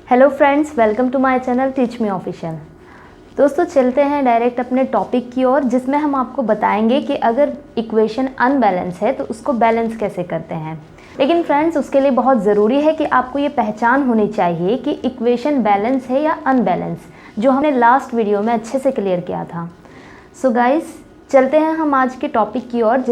Hello friends, welcome to my channel teach me official. दोस्तों चलते हैं डायरेक्ट अपने टॉपिक की ओर, जिसमें हम आपको बताएंगे कि अगर इक्वेशन अनबैलेंस है तो उसको बैलेंस कैसे करते हैं। लेकिन फ्रेंड्स, उसके लिए बहुत ज़रूरी है कि आपको ये पहचान होनी चाहिए कि इक्वेशन बैलेंस है या अनबैलेंस, जो हमने लास्ट वीडियो में अच्छे से क्लियर किया था। सो गाइस, चलते हैं हम आज के टॉपिक की ओर,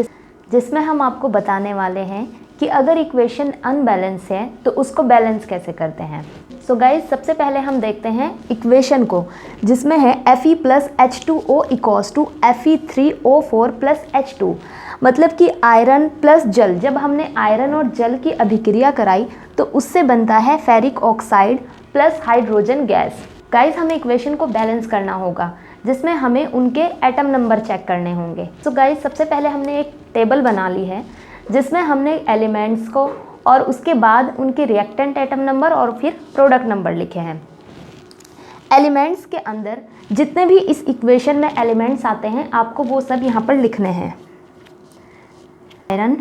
जिसमें हम आपको बताने वाले हैं कि अगर इक्वेशन अनबैलेंस है तो उसको बैलेंस कैसे करते हैं। सो गाइस, सबसे पहले हम देखते हैं इक्वेशन को, जिसमें है Fe plus H2O equals to Fe3O4 plus H2। मतलब कि आयरन प्लस जल, जब हमने आयरन और जल की अभिक्रिया कराई तो उससे बनता है ferric oxide plus hydrogen gas. Guys, हमें इक्वेशन को बैलेंस करना होगा, जिसमें हमें उनके एटम नंबर चेक करने होंगे। सो गाइस, सबसे पहले हमने एक टेबल बना ली है, जिसमें हमने एलिमेंट्स को और उसके बाद उनके रिएक्टेंट एटम नंबर और फिर प्रोडक्ट नंबर लिखे हैं। एलिमेंट्स के अंदर जितने भी इस इक्वेशन में एलिमेंट्स आते हैं, आपको वो सब यहाँ पर लिखने हैं। Iron,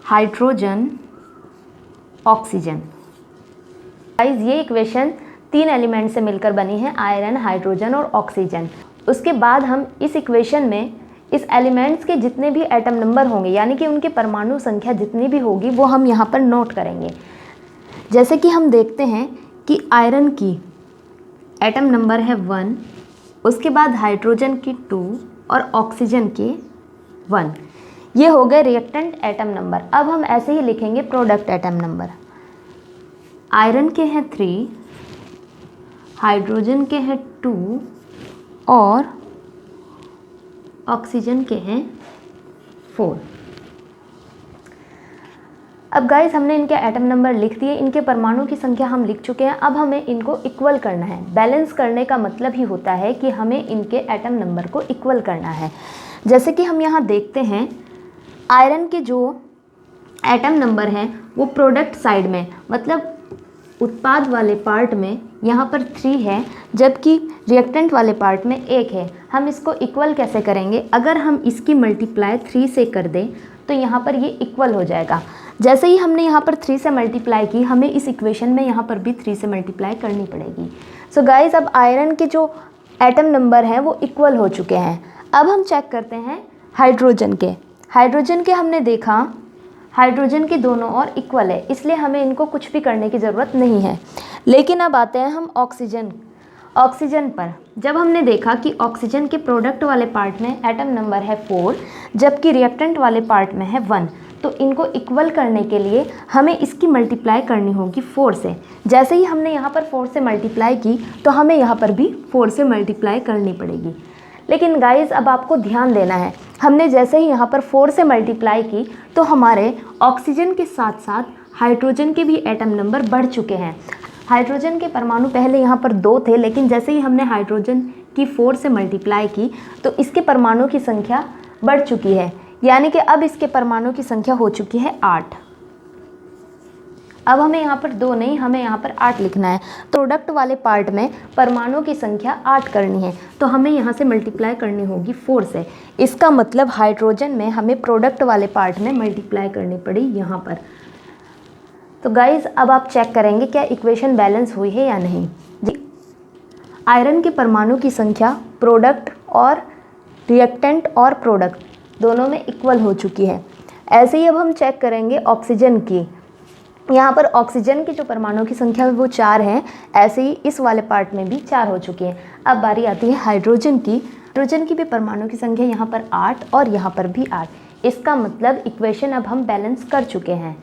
hydrogen, oxygen. गाइस, ये इक्वेशन 3 एलिमेंट से मिलकर बनी है, आयरन, हाइड्रोजन और ऑक्सीजन। उसके बाद हम इस इक्वेशन में इस एलिमेंट्स के जितने भी एटम नंबर होंगे, यानी कि उनकी परमाणु संख्या जितनी भी होगी, वो हम यहाँ पर नोट करेंगे। जैसे कि हम देखते हैं कि आयरन की एटम नंबर है 1, उसके बाद हाइड्रोजन की 2 और ऑक्सीजन के 1। ये हो गए रिएक्टेंट एटम नंबर। अब हम ऐसे ही लिखेंगे प्रोडक्ट एटम नंबर। आयरन के हैं 3, हाइड्रोजन के हैं 2 और ऑक्सीजन के हैं 4। अब गाइस, हमने इनके एटम नंबर लिख दिए, इनके परमाणु की संख्या हम लिख चुके हैं। अब हमें इनको इक्वल करना है। बैलेंस करने का मतलब ही होता है कि हमें इनके एटम नंबर को इक्वल करना है। जैसे कि हम यहाँ देखते हैं, आयरन के जो एटम नंबर हैं वो प्रोडक्ट साइड में, मतलब उत्पाद वाले पार्ट में यहाँ पर 3 है, जबकि रिएक्टेंट वाले पार्ट में 1 है। हम इसको इक्वल कैसे करेंगे? अगर हम इसकी मल्टीप्लाई 3 से कर दें तो यहाँ पर ये इक्वल हो जाएगा। जैसे ही हमने यहाँ पर 3 से मल्टीप्लाई की, हमें इस इक्वेशन में यहाँ पर भी 3 से मल्टीप्लाई करनी पड़ेगी। सो गाइस, अब आयरन के जो एटम नंबर हैं वो इक्वल हो चुके हैं। अब हम चेक करते हैं हाइड्रोजन के। हाइड्रोजन के हमने देखा, हाइड्रोजन के दोनों ओर इक्वल है, इसलिए हमें इनको कुछ भी करने की ज़रूरत नहीं है। लेकिन अब आते हैं हम ऑक्सीजन पर। जब हमने देखा कि ऑक्सीजन के प्रोडक्ट वाले पार्ट में एटम नंबर है 4, जबकि रिएक्टेंट वाले पार्ट में है 1, तो इनको इक्वल करने के लिए हमें इसकी मल्टीप्लाई करनी होगी 4 से। जैसे ही हमने यहाँ पर 4 से मल्टीप्लाई की तो हमें यहाँ पर भी 4 से मल्टीप्लाई करनी पड़ेगी। लेकिन गाइस, अब आपको ध्यान देना है, हमने जैसे ही यहाँ पर 4 से मल्टीप्लाई की तो हमारे ऑक्सीजन के साथ साथ हाइड्रोजन के भी एटम नंबर बढ़ चुके हैं। हाइड्रोजन के परमाणु पहले यहाँ पर 2 थे, लेकिन जैसे ही हमने हाइड्रोजन की 4 से मल्टीप्लाई की तो इसके परमाणु की संख्या बढ़ चुकी है, यानी कि अब इसके परमाणु की संख्या हो चुकी है 8। अब हमें यहाँ पर 2 नहीं, हमें यहाँ पर 8 लिखना है। प्रोडक्ट वाले पार्ट में परमाणु की संख्या 8 करनी है, तो हमें यहाँ से मल्टीप्लाई करनी होगी 4 से। इसका मतलब हाइड्रोजन में हमें प्रोडक्ट वाले पार्ट में मल्टीप्लाई करनी पड़ी यहाँ पर। तो गाइज़, अब आप चेक करेंगे क्या इक्वेशन बैलेंस हुई है या नहीं। जी, आयरन के परमाणु की संख्या प्रोडक्ट और रिएक्टेंट और प्रोडक्ट दोनों में इक्वल हो चुकी है। ऐसे ही अब हम चेक करेंगे ऑक्सीजन की। यहाँ पर ऑक्सीजन की जो परमाणु की संख्या है वो 4 है, ऐसे ही इस वाले पार्ट में भी 4 हो चुकी है। अब बारी आती है हाइड्रोजन की। हाइड्रोजन की भी परमाणु की संख्या यहाँ पर 8 और यहाँ पर भी 8। इसका मतलब इक्वेशन अब हम बैलेंस कर चुके हैं।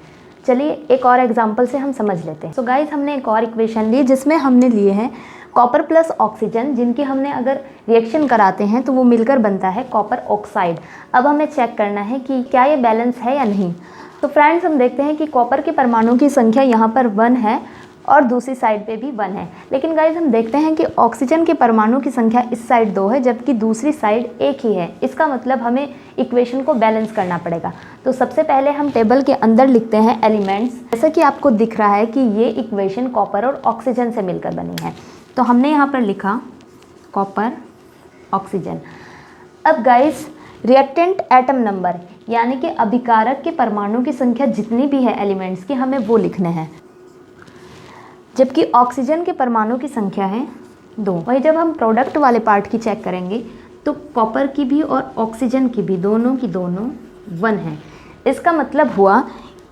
चलिए एक और एग्जांपल से हम समझ लेते हैं। सो गाइस, हमने एक और इक्वेशन ली, जिसमें हमने लिए हैं कॉपर प्लस ऑक्सीजन, जिनकी हमने अगर रिएक्शन कराते हैं तो वो मिलकर बनता है कॉपर ऑक्साइड। अब हमें चेक करना है कि क्या ये बैलेंस है या नहीं। तो फ्रेंड्स, हम देखते हैं कि कॉपर के परमाणु की संख्या यहाँ पर 1 है और दूसरी साइड पे भी 1 है। लेकिन गाइस, हम देखते हैं कि ऑक्सीजन के परमाणु की संख्या इस साइड 2 है, जबकि दूसरी साइड 1 ही है। इसका मतलब हमें इक्वेशन को बैलेंस करना पड़ेगा। तो सबसे पहले हम टेबल के अंदर लिखते हैं एलिमेंट्स। जैसा कि आपको दिख रहा है कि ये इक्वेशन कॉपर और ऑक्सीजन से मिलकर बनी है, तो हमने यहाँ पर लिखा कॉपर, ऑक्सीजन। अब गाइस, रिएक्टेंट एटम नंबर, यानी कि अभिकारक के परमाणु की संख्या जितनी भी है एलिमेंट्स की, हमें वो लिखने हैं। जबकि ऑक्सीजन के परमाणु की संख्या है 2। वही जब हम प्रोडक्ट वाले पार्ट की चेक करेंगे तो कॉपर की भी और ऑक्सीजन की भी दोनों 1 है। इसका मतलब हुआ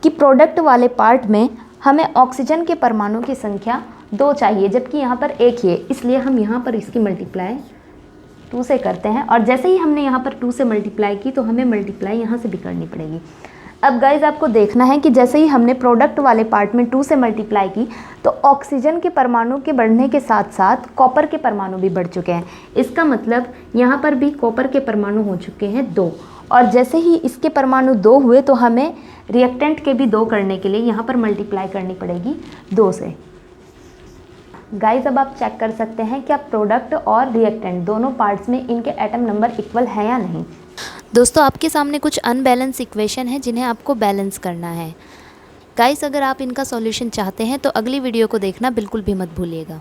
कि प्रोडक्ट वाले पार्ट में हमें ऑक्सीजन के परमाणु की संख्या 2 चाहिए, जबकि यहाँ पर 1 ही है, इसलिए हम यहाँ पर इसकी मल्टीप्लाई 2 से करते हैं। और जैसे ही हमने यहाँ पर 2 से मल्टीप्लाई की तो हमें मल्टीप्लाई यहाँ से भी करनी पड़ेगी। अब गाइज आपको देखना है कि जैसे ही हमने प्रोडक्ट वाले पार्ट में 2 से मल्टीप्लाई की तो ऑक्सीजन के परमाणु के बढ़ने के साथ साथ कॉपर के परमाणु भी बढ़ चुके हैं। इसका मतलब यहाँ पर भी कॉपर के परमाणु हो चुके हैं 2, और जैसे ही इसके परमाणु 2 हुए तो हमें रिएक्टेंट के भी 2 करने के लिए यहाँ पर मल्टीप्लाई करनी पड़ेगी 2 से। गाइज अब आप चेक कर सकते हैं क्या प्रोडक्ट और रिएक्टेंट दोनों पार्ट्स में इनके एटम नंबर इक्वल है या नहीं। दोस्तों आपके सामने कुछ अनबैलेंस इक्वेशन है जिन्हें आपको बैलेंस करना है। गाइस अगर आप इनका सॉल्यूशन चाहते हैं तो अगली वीडियो को देखना बिल्कुल भी मत भूलिएगा।